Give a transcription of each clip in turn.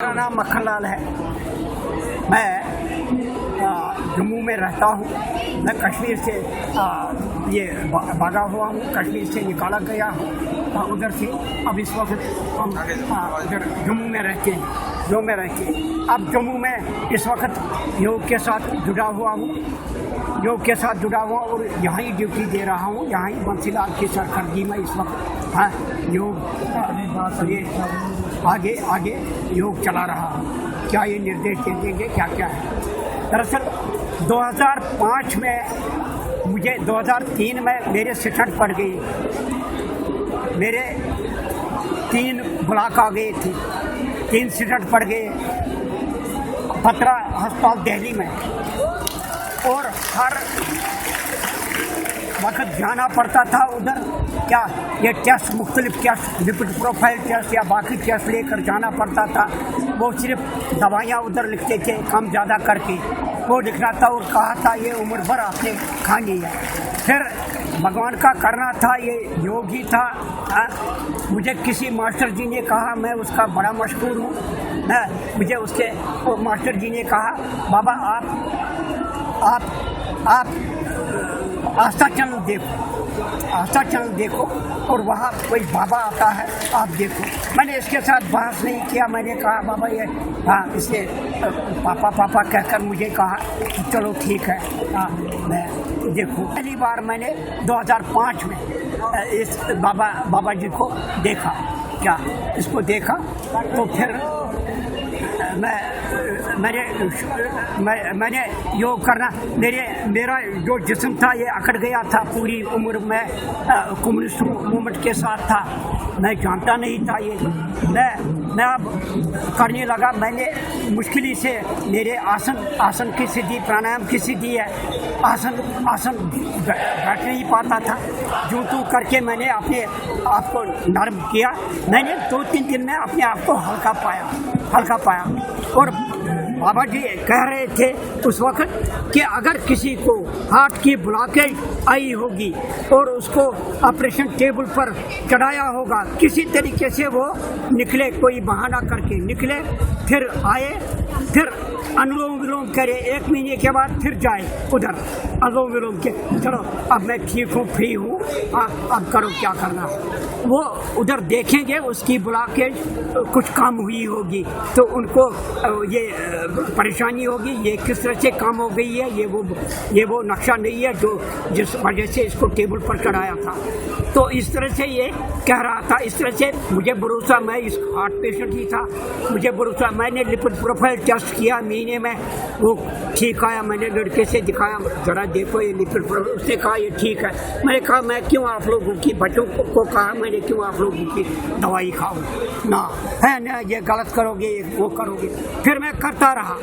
मेरा नाम मक्खन लाल है। मैं जम्मू में रहता हूँ। मैं कश्मीर से ये भागा हुआ हूँ, कश्मीर से निकाला गया हूँ उधर से। अब इस वक्त हम इधर जम्मू में रहते हैं, जो में रहते हैं। अब जम्मू में इस वक्त योग के साथ जुड़ा हुआ हूँ, योग के साथ जुड़ा हुआ और यहाँ ही ड्यूटी दे रहा हूँ। यहाँ ही बंसीलाल की सरखर्जी में इस वक्त योग ये आगे योग चला रहा हूँ। क्या ये निर्देश दे देंगे क्या क्या है? दरअसल 2005 में मुझे 2003 में मेरे सिटट पड़ गई। मेरे 3 ब्लॉक आ गए थे, 3 सिटट पड़ गए पत्रा अस्पताल दिल्ली में। और हर वक्त जाना पड़ता था उधर। क्या ये टेस्ट, मुख्तलिफ टेस्ट, लिपिड प्रोफाइल टेस्ट या बाकी टेस्ट लेकर जाना पड़ता था। वो सिर्फ दवाइयाँ उधर लिखते थे कम ज़्यादा करके, वो लिखना था और कहा था ये उम्र भर आपने खानी है। फिर भगवान का करना था, ये योग ही था। मुझे किसी मास्टर जी ने कहा, मैं उसका बड़ा मशहूर हूँ, मुझे उसके मास्टर जी ने कहा, बाबा आप आस्था चैनल देखो, आस्था चैनल देखो और वहाँ कोई बाबा आता है आप देखो। मैंने इसके साथ बहस नहीं किया। मैंने कहा बाबा ये इससे पापा कहकर मुझे कहा चलो ठीक है, मैं देखो। पहली बार मैंने 2005 में इस बाबा जी को देखा। क्या इसको देखा तो फिर मैंने योग करना, मेरा जो जिस्म था ये अकड़ गया था। पूरी उम्र में कम्युनिस्ट मूवमेंट के साथ था, मैं जानता नहीं था ये। मैं अब करने लगा। मैंने मुश्किल से मेरे आसन की सिद्धि, प्राणायाम की सिद्धि है। आसन बैठ नहीं पाता था। जो तू करके मैंने अपने आप को नरम किया। मैंने 2-3 दिन में अपने आप को हल्का पाया। और बाबा जी कह रहे थे उस वक्त कि अगर किसी को हार्ट की ब्लॉकेज आई होगी और उसको ऑपरेशन टेबल पर चढ़ाया होगा, किसी तरीके से वो निकले, कोई बहाना करके निकले, फिर आए, फिर अनुलोम विलोम करे, 1 महीने के बाद फिर जाए उधर अनुलोम विलोम के। चलो अब मैं ठीक हूँ, फ्री हूँ, अब करो क्या करना है। वो उधर देखेंगे उसकी ब्लॉकेज कुछ कम हुई होगी तो उनको ये परेशानी होगी, ये किस तरह से कम हो गई है, ये वो नक्शा नहीं है जो जिस वजह से इसको टेबल पर चढ़ाया था। तो इस तरह से ये कह रहा था। इस तरह से मुझे भरोसा, मैं इस हार्ट पेशेंट ही था, मुझे भरोसा। मैंने लिपिड प्रोफाइल टेस्ट किया महीने में, वो ठीक आया। मैंने लड़के से दिखाया, जरा देखो ये लिपिड प्रोफाइल, उसने कहा ये ठीक है। मैंने कहा मैं क्यों आप लोगों की बच्चों को कहा, मैंने क्यों आप लोगों की दवाई खाऊं ना, है ना, ये गलत करोगे, वो करोगे। फिर मैं करता रहा।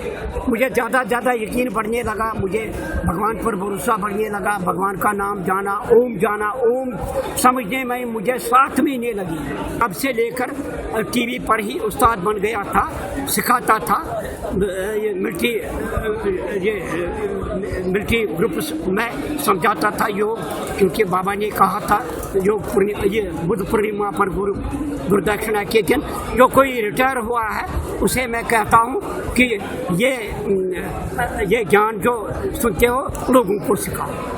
मुझे ज़्यादा यकीन बढ़ने लगा, मुझे भगवान पर भरोसा बढ़ने लगा। भगवान का नाम जाना, ओम समझने में मुझे 7 महीने लगी। अब से लेकर टीवी पर ही उस्ताद बन गया था, सिखाता था। ये मिलिट्री ग्रुप में समझाता था योग, क्योंकि बाबा ने कहा था योग ये बुद्ध पूर्णिमा पर गुरुदक्षिणा के दिन जो कोई रिटायर हुआ है उसे मैं कहता हूँ कि ये ज्ञान जो सुनते हो लोगों को सिखाओ।